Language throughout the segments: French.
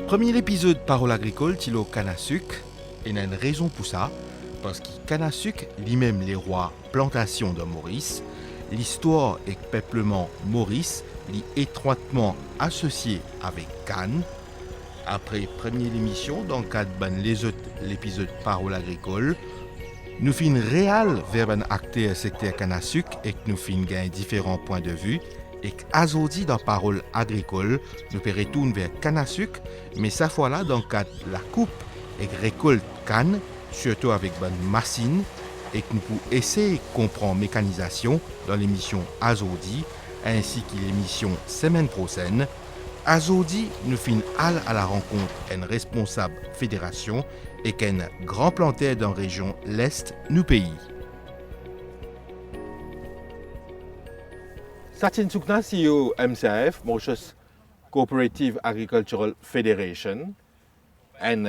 Premier épisode Parole agricole, tilo canne à sucre, et il y a une raison pour ça, parce que canne à sucre, lui-même les rois plantation de Maurice, l'histoire et le peuplement Maurice, est étroitement associé avec Cannes. Après première émission, dans le cadre de l'épisode Parole agricole, nous finissons réel vers un acteur secteur canne à sucre et que nous finissons gagner différents points de vue. Et qu'aujourd'hui dans Parole agricole, nous retournons vers canne à sucre, mais cette fois-là dans le cadre de la coupe et récolte canne, surtout avec une machine, et que nous pouvons essayer de comprendre la mécanisation dans l'émission Azodi, ainsi que l'émission Semaine prochaine. Azodi, nous finissons à la rencontre d'un responsable fédération et qu'un grand planteur dans la région l'Est nous pays. Satin Soukna, CEO MCAF, Mauritius Cooperative Agricultural Federation, une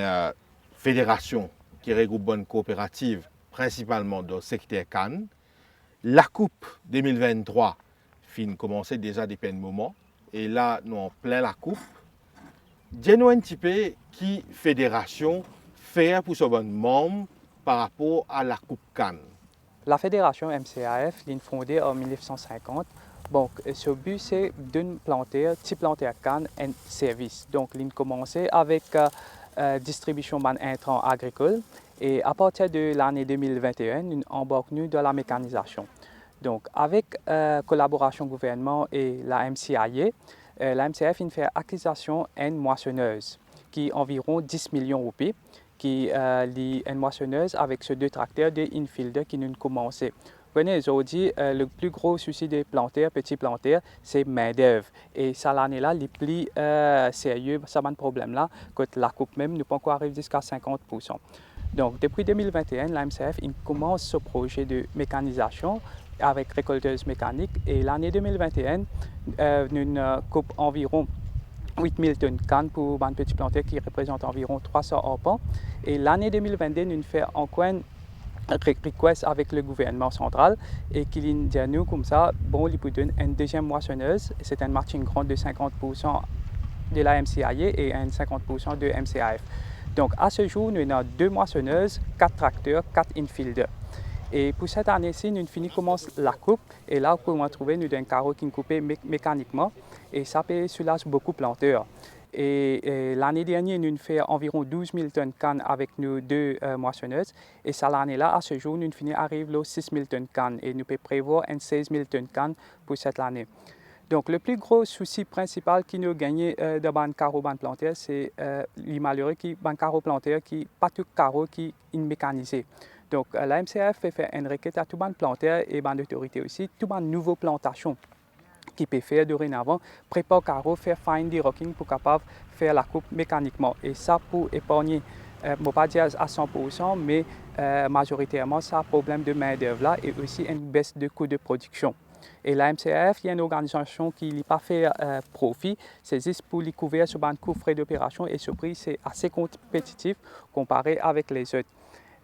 fédération qui regroupe une coopérative principalement dans le secteur Cannes. La Coupe 2023 fin commencé déjà depuis un moment et là nous en plein la Coupe. Dis-nous un petit peu qui fédération fait pour son membre par rapport à la Coupe Cannes. La fédération MCAF est fondée en 1950. Donc, ce but, c'est d'une planter, petit planter canne et service. Donc, il a commencé avec distribution d'intrants agricoles et à partir de l'année 2021, nous embarquons dans la mécanisation. Donc, avec collaboration gouvernement et la MCAE, la MCAF fait acquisition d'une moissonneuse qui est environ 10 millions de roupies, qui est une moissonneuse avec ces deux tracteurs de infielder qui nous commencé. Aujourd'hui, le plus gros souci des planteurs, petits planteurs, c'est main-d'œuvre. Et ça, l'année-là, les plus sérieux, ça a un problème-là, quand la coupe même ne peut pas encore arriver jusqu'à 50%. Donc, depuis 2021, la MCF commence ce projet de mécanisation avec récolteuse mécanique. Et l'année 2021, nous coupe environ 8000 tonnes de canne pour un petit planteur qui représente environ 300 arpents. Et l'année 2022, nous faisons encore un request avec le gouvernement central et qu'il dit à nous comme ça, bon, il peut donner une deuxième moissonneuse. C'est un marching grande de 50% de la MCAE et 50% de MCAF. Donc à ce jour, nous avons 2 moissonneuses, 4 tracteurs, 4 infielders. Et pour cette année-ci, nous commence la coupe et là, pour nous trouver, nous avons un carreau qui est coupé mécaniquement et ça peut soulager beaucoup de planteurs. Et l'année dernière, nous avons fait environ 12 000 tonnes de canne avec nos 2 moissonneuses. Et ça, l'année-là, à ce jour, nous arrivons à 6 000 tonnes de canne et nous pouvons prévoir 16 000 tonnes de canne pour cette année. Donc, le plus gros souci principal qui nous a gagné dans le carreau planteur, c'est les malheureux qui ont un carreau planteur qui pas tout carreau qui est mécanisé. Donc, la MCF fait une requête à tout le planteur et les autorités aussi, tout le nouveau plantation qui peut faire dorénavant, prépare carreau, faire fine de-rocking pour capable faire la coupe mécaniquement. Et ça pour épargner, je ne vais pas dire à 100%, mais majoritairement, ça a un problème de main-d'œuvre là et aussi une baisse de coût de production. Et la MCF, il y a une organisation qui n'a pas fait profit, c'est juste pour les couvrir sur un coût frais d'opération et ce prix, c'est assez compétitif comparé avec les autres.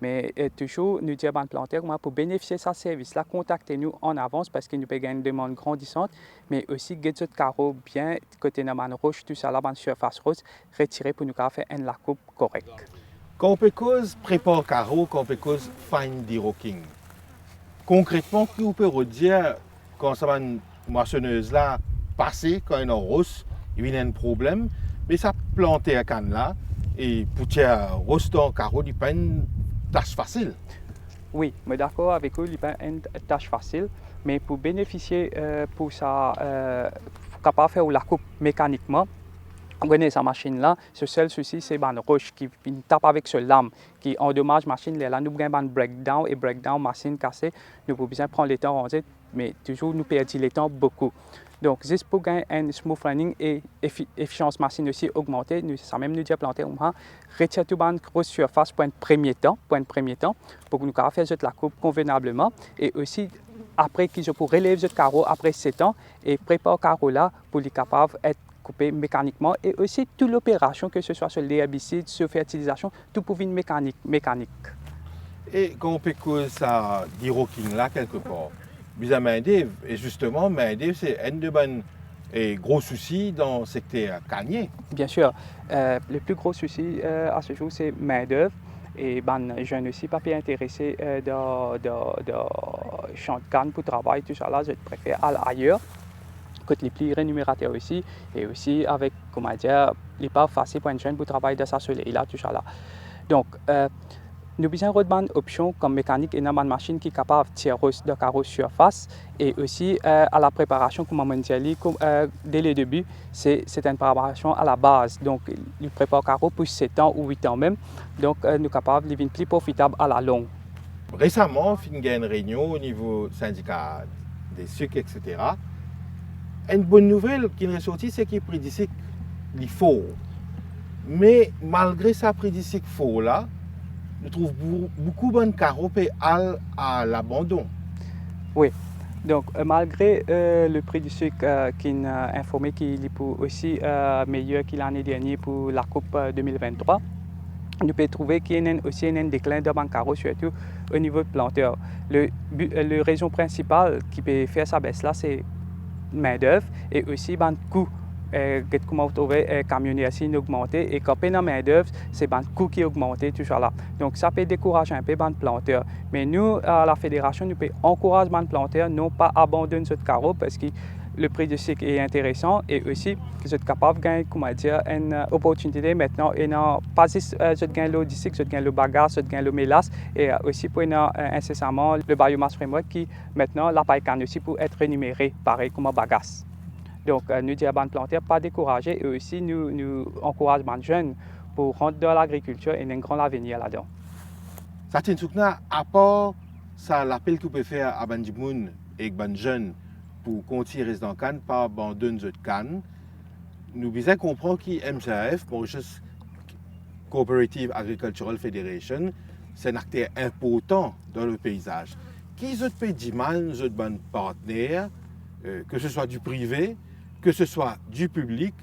Mais toujours, nous disons à les planteurs, pour bénéficier de ce service-là, contactez-nous en avance parce qu'il nous peut gagner une demande grandissante, mais aussi, get ce carreau bien, côté de la roche, tout ça là, dans la surface rose, retirer pour nous faire une la coupe correcte. Quand on peut cause prépare carreau, quand on peut cause fine de-rocking, concrètement, qui on peut redire quand ça va une moissonneuse là passer, quand il y a une rose, il y a un problème, mais ça planter à canne là, et pour tirer rostant carreau, il n'y a pas une tâche facile. Oui, je suis d'accord avec vous, il n'y a pas une tâche facile, mais pour bénéficier pour ça, capable de faire la coupe mécaniquement, on connaît sa machine là, ce seul souci c'est une roche qui tape avec ce lame qui endommage la machine là, nous avons un breakdown, machine cassée, nous avons besoin de prendre le temps, mais toujours nous perdons le temps beaucoup. Donc, juste pour gagner un smooth running et efficience machine aussi augmentée, ça même nous dit à planter, retirer tout une grosse surface pour un premier temps, pour que nous puissions faire la coupe convenablement et aussi après qu'ils pour relever le carreau après 7 ans et préparer le carreau là pour les capables d'être coupé mécaniquement et aussi toute l'opération, que ce soit sur l'herbicide, sur fertilisation, tout pour une mécanique. Et quand on peut cause ça de-rocking là quelque part, vous avez main-d'œuvre, et justement, main-d'œuvre, c'est une de bonnes Et gros souci dans le secteur cannier. Bien sûr, le plus gros souci à ce jour, c'est main-d'œuvre. Et les jeunes aussi pas bien intéressés de champ de canne pour travailler, tout ça là, je préfère aller ailleurs. Que les plus rémunérateurs aussi, et aussi avec, comment dire, il n'est pas facile pour un jeune pour travailler dans sa soleil là, tout ça là. Donc, nous avons une option comme mécanique et une machine qui est capable de tirer de carreaux surface et aussi à la préparation, comme on dit, dès le début, c'est une préparation à la base. Donc, il prépare carreaux pour 7 ans ou 8 ans même. Donc, nous sommes capables de devenir plus profitable à la longue. Récemment, il y a une réunion au niveau syndicat des sucres, etc. Une bonne nouvelle qui est ressortie, c'est que le prix du sucre est faux. Mais malgré ça, prix du sucre faux là, je trouve beaucoup de carreaux à l'abandon. Oui, donc malgré le prix du sucre qui est informé qu'il est aussi meilleur que l'année dernière pour la Coupe 2023, nous pouvons trouver qu'il y a aussi un déclin de carreaux, surtout au niveau de planteur. La raison principale qui peut faire sa baisse là, c'est main-d'œuvre et aussi le coût. Comment vous trouvez camionneurs aussi augmenté et quand on a main-d'œuvre, c'est le coût qui est augmenté, tout ça là. Donc ça peut décourager un peu les planteurs. Mais nous, à la fédération, nous pouvons encourager les planteurs non pas abandonner ce carreau parce que le prix du cycle est intéressant et aussi que vous êtes capable de gagner, comment dire, une opportunité maintenant et non pas juste de gagner le cycle, de gagner le bagage, de gagner le mélasse et aussi pour incessamment le biomass framework qui maintenant la paille canne aussi pour être rémunéré pareil comme un bagage. Donc, nous disons à les planteurs pas décourager et aussi nous encourageons les jeunes pour rentrer dans l'agriculture et un grand avenir là-dedans. Satin Soukna, à part ça, l'appel que vous pouvez faire à Bandimoun et les jeunes pour continuer à rester dans le canne, pas abandonner de canne, nous devons comprendre que MCAF, Mauritius Cooperative Agricultural Federation, c'est un acteur important dans le paysage. Qui autres pays d'autres bons partenaires, que ce soit du privé, que ce soit du public,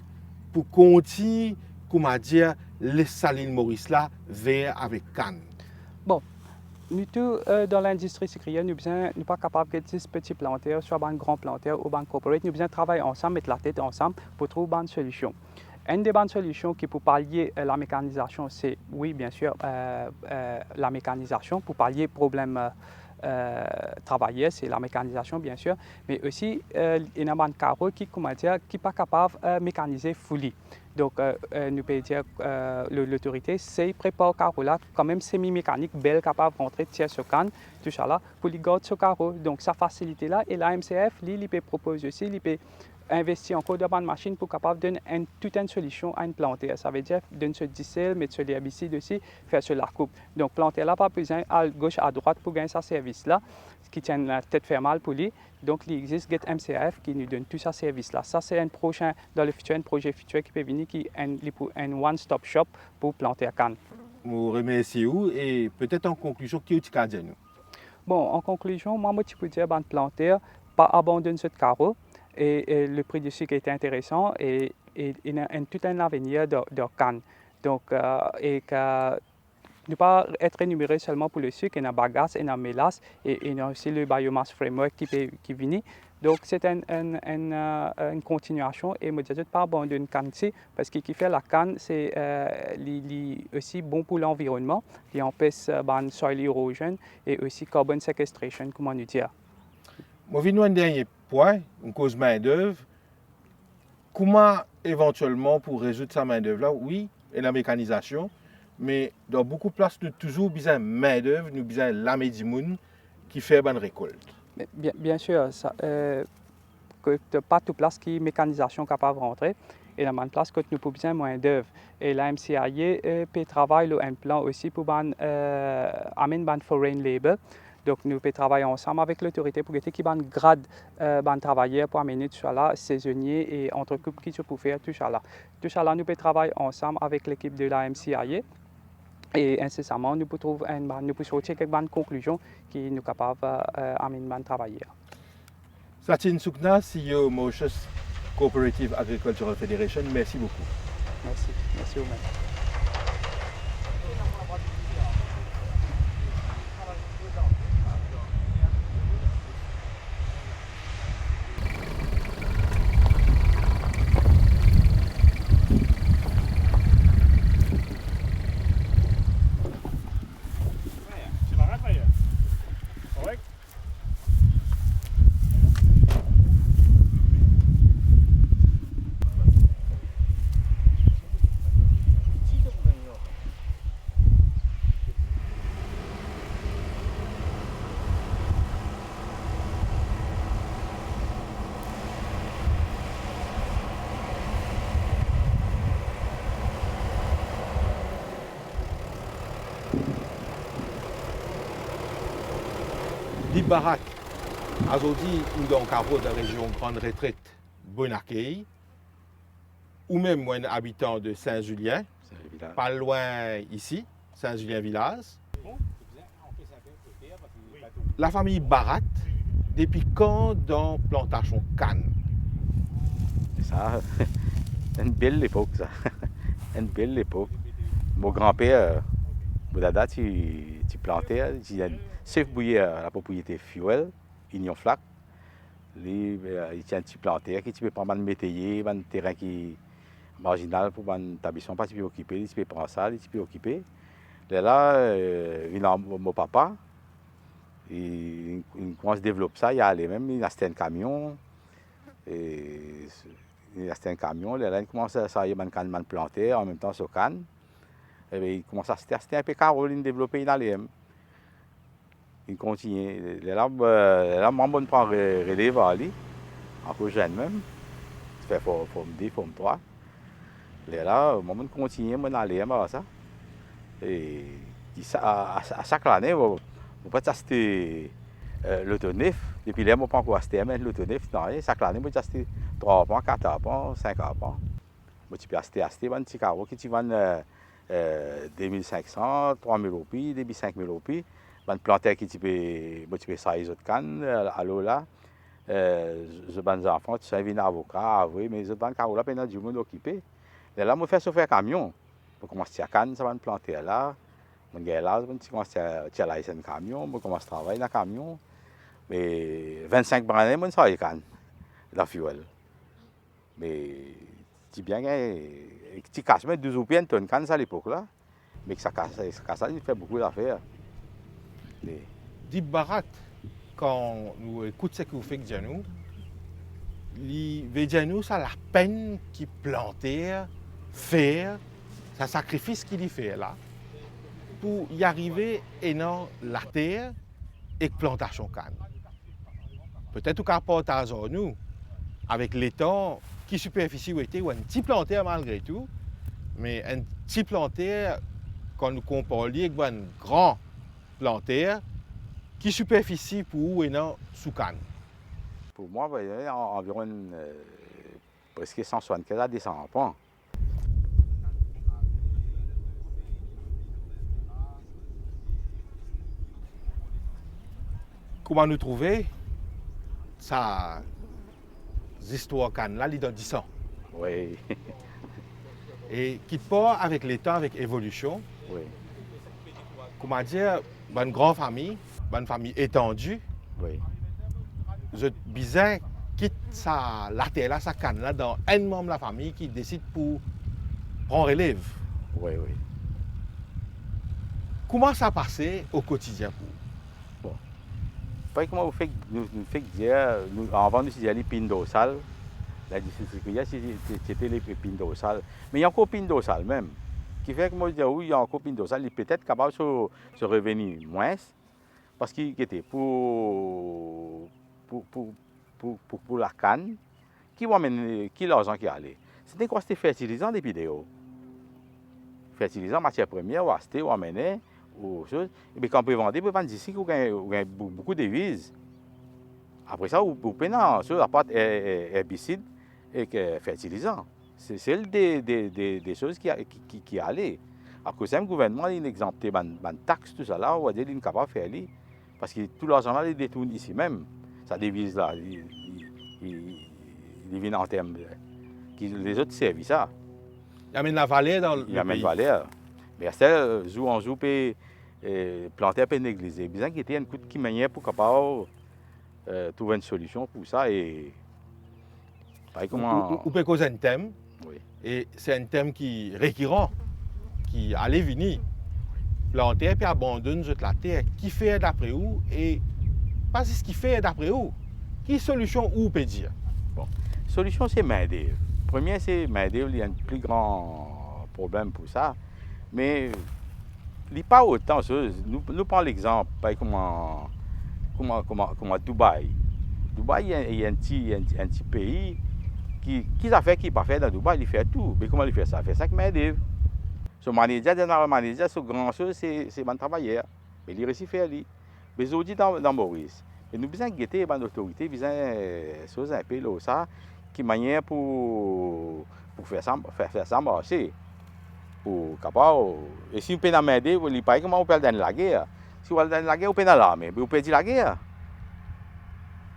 pour continuer, comment dire, les salines Maurice là vers avec canne. Bon, nous tous dans l'industrie sucrière, nous ne sommes pas capables de 10 petits planteurs, soit un grand planteur ou un corporate. Nous devons travailler ensemble, mettre la tête ensemble pour trouver une solution. Une des bonnes solutions qui pour pallier la mécanisation, c'est oui, bien sûr, la mécanisation pour pallier problème travailler, c'est la mécanisation bien sûr, mais aussi il y a un carreau qui n'est pas capable de mécaniser fully. Donc nous pouvons dire l'autorité c'est prépare carreau là quand même semi-mécanique belle capable de rentrer tiers sur canne tout ça là pour les garder ce carreau. Donc ça facilite là et la MCF il peut proposer aussi il peut investir encore dans une machine pour capable de donner toute une solution à une planter. Ça veut dire donner ce diesel, mettre sur l'herbicide aussi, faire sur la coupe. Donc planter là pas besoin à gauche à droite pour gagner ce service là, qui tient la tête faire mal pour lui. Donc il existe Get MCF qui nous donne tout ce service là. Ça c'est un prochain dans le futur, un projet futur qui peut venir qui est un one-stop shop pour planter à canne. Vous remerciez vous et peut-être en conclusion qui est ce nous. Bon en conclusion moi je peux dire ban planter pas abandonner ce carreau. Et le prix du sucre est intéressant et il y a tout un avenir de canne. Donc, et que ne pas être rémunéré seulement pour le sucre, il y a bagasse, il y a mélasse et il y a aussi le biomass framework qui vient. Donc, c'est une continuation et je ne dis pas abandonner canne parce que qui fait la canne, c'est aussi bon pour l'environnement, qui empêche la soil erosion et aussi carbon sequestration, comme on dit. Je vais un dernier point, une cause main-d'œuvre. Comment éventuellement pour résoudre sa main-d'œuvre là, oui, et la mécanisation, mais dans beaucoup de places, nous avons toujours besoin de main-d'œuvre, nous avons besoin de la médimoun qui fait bonne récolte. Bien sûr, que pas toute place qui mécanisation capable de rentrer. Et dans une place que nous avons besoin de main-d'œuvre. Et la MCAE peut travailler un plan aussi pour amener un foreign labor. Donc, nous pouvons travailler ensemble avec l'autorité pour qui va grade travailleurs pour amener tout ça là, saisonniers et entrecoupes qui se peuvent faire tout ça là. Tout ça là, nous pouvons travailler ensemble avec l'équipe de la MCAE et incessamment, nous pouvons sortir quelques conclusions qui nous capables d'amener un travailleur. Satin Soukna, CEO Mauritius Cooperative Agricultural Federation, merci beaucoup. Merci vous-même. Barat, aujourd'hui, nous dans de la région Grande Retraite, Bonacay, ou même moi, un habitant de Saint-Julien, pas loin ici, Saint-Julien-Village. La famille Barat, depuis quand dans plantation canne? Ça, une belle époque, ça. Une belle époque. Mon grand-père, Boudada, tu plantais, sauf la propriété Fuel, Union Flac. Il y a un petit planteur qui peut prendre un métayer, un terrain qui est marginal pour un établissement, pas tu peux occuper, tu peux prendre ça, tu peux occuper. Là, il a mon papa, il commence à développer ça, il a même, il a acheté un camion. Et il a acheté un camion, là, il commence à s'arrêter un planter en même temps sur canne. Et bien, il commence à acheter un peu Caroline, développer une ALM. Il continue. Là, moi, je prends relève à lui, encore jeune même. Ça fait forme 2, forme 3. Là, moi, je continue, je ALM à ça. Et à chaque année, on peut acheter l'autonef. Depuis là, je ne peux pas encore acheter l'autonef. Chaque année, je peux acheter 3 pans, 4 pans, 5 pans. Je peux acheter un petit carreau qui vend 2500, 3000 roupies, 5000 roupies. Un planteur qui peut faire les autres cannes, à l'eau là. Je des enfants, tu sais, ils viennent avocat, oui, mais les autres carreaux là, pendant du monde occupé. Et là, je fais chauffer un camion. Je commence à canne, ça va me planter là. Je commence à tirer un camion, je commence à travailler dans le camion. Mais 25 branlées, je travaille canne, dans le fuel. Mais c'est bien que tu casses 12 ou 1 tonne canne à l'époque là. Mais que ça casse, il fait beaucoup d'affaires. Dit Barat, quand nous écoutons ce que vous faites, nous, il veut dire nous, ça la peine qu'il planter, faire, ça sacrifice qu'il y fait là, pour y arriver et non la terre et plantation canne. Peut-être qu'à partage nous, avec l'étang, qui superficie où était, ou un petit planter malgré tout, mais un petit planter, quand nous comparons avec un grand planter, qui superficie pour où et non sous canne. Pour moi, il y a environ presque 175 à 200 pans. Comment nous trouver ça histoire canne là, il donne 10 ans. Oui. Et qui part avec le temps, avec l'évolution. Oui. Comment dire, une grande famille, une famille étendue. Oui. Je bizarre quitte ça, la terre là, sa canne là, dans un membre de la famille qui décide pour prendre relève. Oui, oui. Comment ça passait au quotidien pour vous? Pas comment vous faites, nous dire, avant nous disions les pines dorsales, la difficulté c'était les pines dorsales. Mais il y a encore pines dorsales même, qui fait que moi je dis oui, il y a encore pines dorsales, il est peut-être capable de se revenir moins, parce qu'il était pour la canne, qui l'argent qui allait. C'était quoi? C'était fertilisant depuis des hauts. Fertilisant, matière première, ou acheter, ou amener. Et puis quand on peut vendre d'ici, on gagne beaucoup de devises. Après ça, on peut à part herbicide et fertilisant. C'est des choses qui allaient. Après ça, le gouvernement il exempté des taxes, tout ça là, on va dire qu'il est capable de faire. Parce que tout l'argent là, il détourne ici même. Sa devise là, il vient en termes les autres services ça. Il amène la valeur dans le pays. Il amène la valeur. Mais c'est jour en jour, planter peut négliger. Bien qu'il y ait un coup de manière pour capable trouver une solution pour ça. Et comment... Ou peut causer un thème. Oui. Et c'est un thème qui est récurrent, qui allait venir. Planter puis abandonner la terre. Qui fait d'après vous et pas ce qui fait d'après vous. Quelle solution vous peut dire? Bon, solution c'est main-d'œuvre. Premier c'est main-d'œuvre, il y a un plus grand problème pour ça. Mais il n'y a pas autant de choses. Nous prenons l'exemple, comme Dubaï. Dubaï, il y a un petit pays qui a fait, qui n'a pas fait dans Dubaï, il fait tout. Mais comment il fait ça? Il fait ça avec main-d'œuvre. Son manager, ce grand chose, c'est un travailleur. Mais il réussit à faire. Mais aujourd'hui, dans Maurice, Et nous besoin guetter les autorités, besoin choses un peu là ça, qui manière pour faire ça marcher. Pour capable. Et si vous pouvez m'aider, vous ne pas comment vous perdez la guerre. Si vous perdez la guerre, vous perdez l'armée, mais vous perdez la guerre.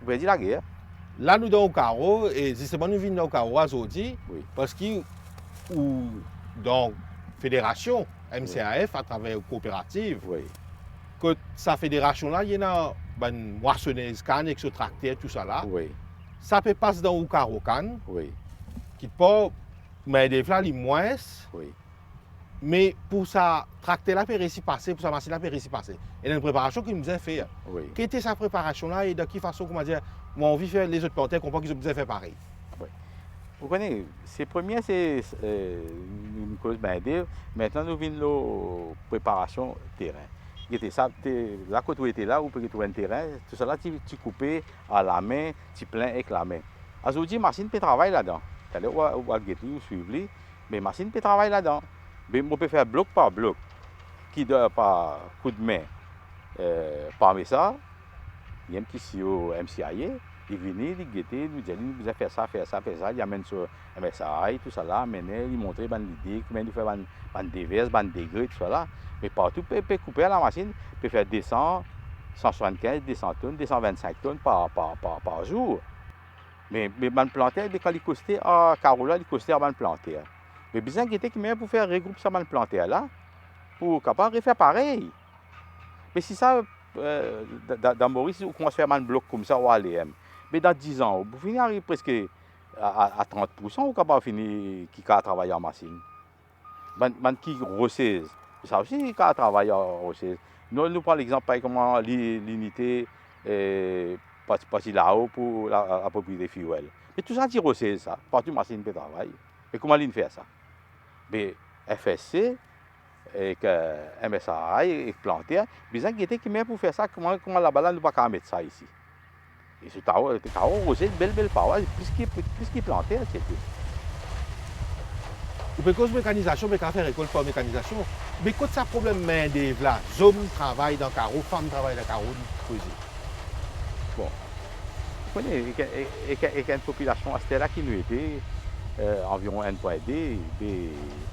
Vous perdez la guerre. Là, nous sommes au carreau, et justement, nous venons au carreau aujourd'hui, Oui. parce que, donc, fédération, MCAF, à travers coopérative, Oui. que sa fédération-là, il y a une moissonneuse, canne, avec ce tracteur, tout ça là. Oui. Ça peut passer dans le carreau canne, Oui. qui peut, mais des fois, les moins, Oui. mais pour ça, tracteur là peut réussir passer, pour sa machine là peut réussir passer. Il y a une préparation qu'il nous a fait. Oui. Quelle était sa préparation là et de quelle façon, comment dire, moi, on vit faire les autres plantaires, comprend qu'ils ont besoin de faire pareil. Vous connaissez, c'est première, c'est une cause d'aider. Maintenant, nous venons la préparation terrain. Ça, là, quand vous étiez là, vous pouvez trouver un terrain. Tout ça là, tu coupes à la main, tu plains avec la main. Aujourd'hui, machine peut travailler là-dedans. C'est-à-dire, on va suivre, mais machine peut travailler là-dedans. Mais on peut faire bloc par bloc, qui doit par coup de main. Parmi ça, il y a un petit CEO MCIA. Il venait, il guettait, il disait, vous avez fait ça, il amène sur MSI, tout ça là, il montrait l'idée, comment il fait des déverses, des degrés, tout ça là. Mais partout, il peut couper à la machine, il peut faire 200, 175, 200 tonnes, 225 tonnes par jour. Mais man planter, quand il costait à Carola, il costait à man planter. Mais besoin guetter qui pour faire regrouper ça man planter là, pour capable de faire pareil. Mais si ça, dans Maurice, on commence à faire un bloc comme ça, on va aller. Mais dans 10 ans, vous finissez arriver presque à 30%, vous capable finir qui a travaillé en machine. Man qui grossise, ça aussi qui a travaillé en grossise. Nous prenons l'exemple par comment l'unité partie là-haut pour la propriété fuel. Mais tout ça, c'est grossise ça, partout machine peut travailler. Mais comment il fait ça? Mais FSC, et que MSI et planter, besoin de qui pour faire ça, comment la balade ne peut pas mettre ça ici. Et ce tarot rosé, belle parole, plus qu'il planter, c'est tout. Ou peut cause mécanisation, mais quand faire récolte par mécanisation. Mais quand ça problème main d'œuvre là, hommes travaillent dans le carreau, femmes travaillent dans le carreau, Bon, vous connaissez, il y a une population à cette là qui nous était environ 1,2,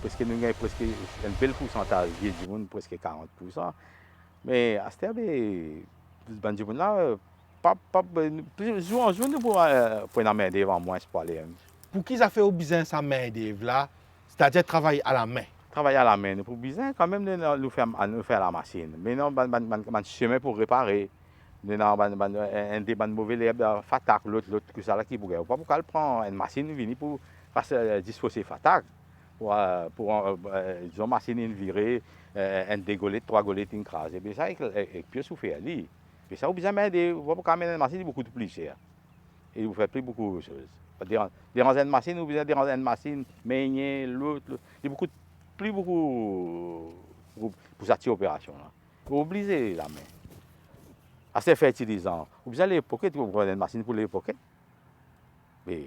parce que nous avons presque un bel pourcentage du monde, presque 40%. Mais à cette là, jour en jour, nous pouvons en main devant moins pour aller. Pour qui ça fait au besoin sa main d'œuvre là, c'est-à-dire travailler à la main. Travailler à la main, pour besoin quand même nous faire la machine. Mais non, un chemin pour réparer. Nous avons un mauvais l'herbe fatak, l'autre que ça là qui pourrait. Pas pour qu'elle prend une machine venir pour disposer fatak. Pour disons machine virer, un dégolette, 3 golettes écrasées. Mais ça est plus souffert. Et ça, vous besoin de vous pas une machine beaucoup plus cher. Et vous faites plus beaucoup de choses. Déranger une machine, vous besoin déranger une machine, mais l'autre, il y a beaucoup pour cette opération là. Vous oubliez la main. Assez fait utilisant. Vous avez les pockets, vous prenez une machine pour les pockets. Mais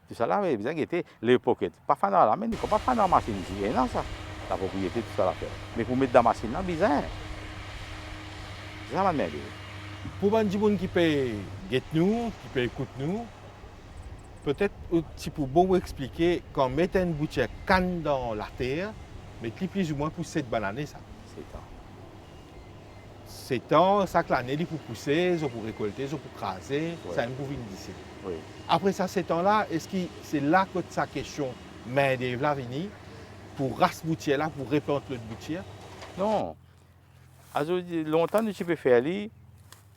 tout ça là, vous avez les pockets. Pas faire dans la main, il ne faut pas faire dans la machine. C'est non ça. La propriété, tout ça là faire. Mais pour mettre dans la machine là, bizarre. C'est ça ma main. Pour les gens qui peuvent guetter nous, qui peuvent écouter nous, peut-être si pour bon expliquer quand mettre une boutique canne dans la terre, mais qui plus ou moins pour 7 bananes ça. C'est temps, ça que l'année, il faut pousser, il faut récolter, il faut craser, ça nous vient d'ici. Oui. Après ça, ces temps-là, est-ce que c'est là que sa question main d'œuvre là venir pour race boutière là, pour répandre l'autre boutière? Non. Longtemps, nous peux faire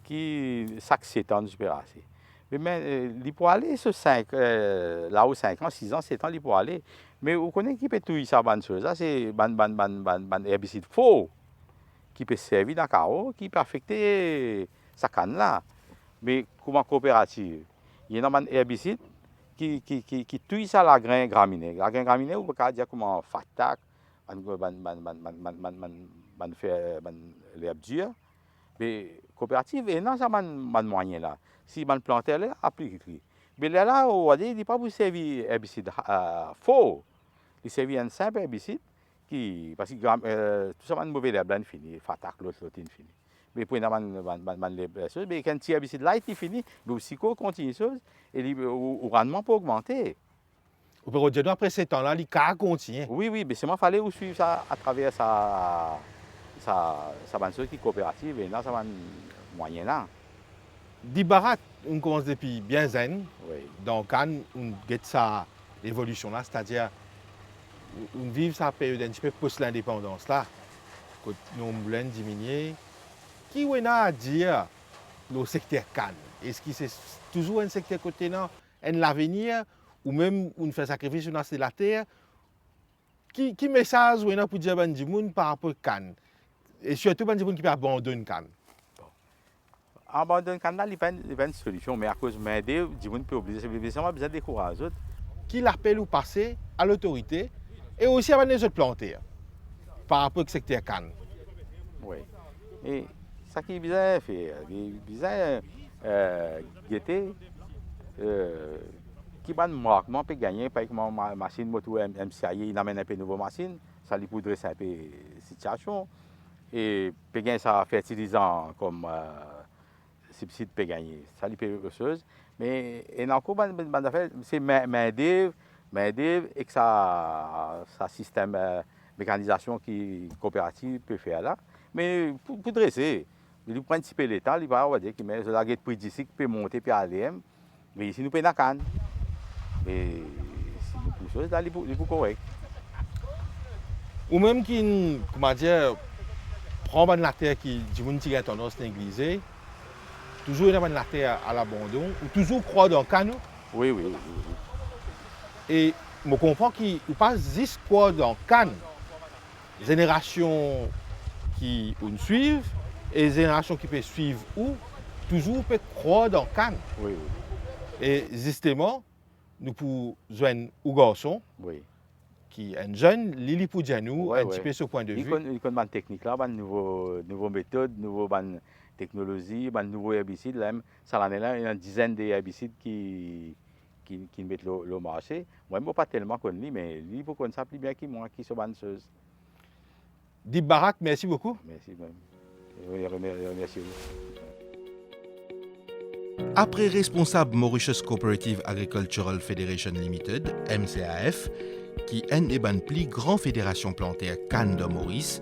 qui chaque 7 ans, nous peux assez. Mais il peut aller sur 5, là-haut 5 ans, 6 ans, 7 ans, il peut aller. Mais vous connaissez qui peut tout ça, bonne chose. Ça, c'est ban herbicide faux qui peut servir dans le carreau, qui peut affecter sa canne là. Mais comme en coopérative, il y a un herbicide qui tue ça la graine graminée. La graine graminée, on peut dire comment fatak, l'herbe dure. Mais coopérative, et non, ça man moyen là. Si man planter là, applique-le. Mais là, on va dire, il n'est pas pour servir herbicide faux. Il servit un simple herbicide. Parce que tout ça, c'est une mauvaise herbe, fini. Fatak, l'autre, fini. mais pour les choses, mais quand si herbicide là est fini, mais aussi qu'on continue chose et le rendement peut augmenter. Ou peut dire après ces temps-là, il a continué. Oui, mais c'est moi fallait suivre ça à travers sa chose qui est coopérative et là ça va moyen là. Di barak, on commence depuis bien zen. Oui. Donc, quand on get sa évolution là, c'est-à-dire on vit sa période un petit peu post-l'indépendance là, quand nous voulons diminuer, qui on a à dire le secteur Cannes? Est-ce que c'est toujours un secteur côté non, l'avenir, ou même on fait sacrifice sur la terre? Qui message on a pour dire à Bandimoun par rapport à Cannes? Et surtout Bandimoun qui peut abandonner Cannes? Abandonner Cannes, il y a une solution, mais à cause de m'aider, Bandimoun peut obliger, c'est besoin de décourager. Qui l'appelle ou passer à l'autorité et aussi à les autres planter par rapport au secteur Cannes. Oui. Et ça qui est bizarre, guetter, qui va marquement peut gagner par exemple ma machine moto MCI, il amène un peu de nouvelle machine, ça lui poudre un peu la situation et peut gagner ça fertilisant comme subside peut gagner, ça lui peut quelque chose. Mais et encore c'est main-d'œuvre et que ça système mécanisation qui coopérative peut faire là. Mais pour dresser, il prend un petit peu l'état, il va dire que la guette pour d'ici qui peut monter puis aller. Mais ici nous payons la canne. Mais si nous plus choses là, il est correct. Ou même qui, comment dire, prend la terre qui du monde qui a tendance à négliger, toujours dans la terre à l'abandon, ou toujours croire dans le canne. Oui. Et je comprends qu'il ne passe juste quoi dans le canne. Génération qui nous suivent et génération qui peut suivre ou toujours peut croire dans le canne. Oui. Et justement, nous pouvons joindre un garçon qui est un jeune, Lili pour dire nous un petit peu ce point de vue. Il connaît une technique là, une nouvelle méthode, une nouvelle technologie, un nouveau herbicide. Ça l'année là, il y a une dizaine d'herbicides qui mettent le marché. Moi, je ne pas tellement connu, mais lui, pour qu'on s'applique bien qui moi, qui sont bonnes choses. Dib Barak, merci beaucoup. Merci même. Merci vous. Après responsable Mauritius Cooperative Agricultural Federation Limited, MCAF, qui est une des plus grandes fédérations plantaires Cannes de Maurice,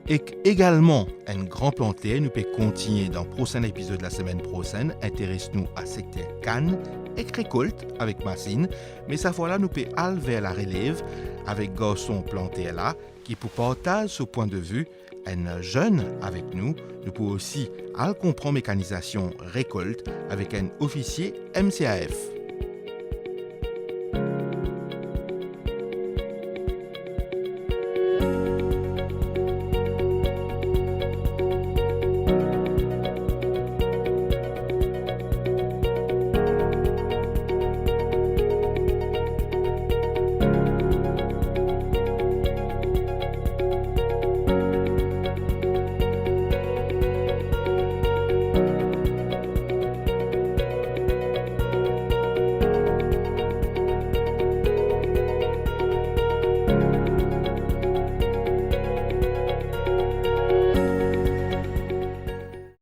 et également un grand plantaire, nous pouvons continuer dans le prochain épisode de la semaine prochaine, intéresse-nous à secteur Cannes et récolte avec Massine, mais cette fois-là, nous pouvons aller vers la relève avec garçon plantaire là, qui pour partager ce point de vue, un jeune avec nous, nous pouvons aussi aller comprendre mécanisation récolte avec un officier MCAF.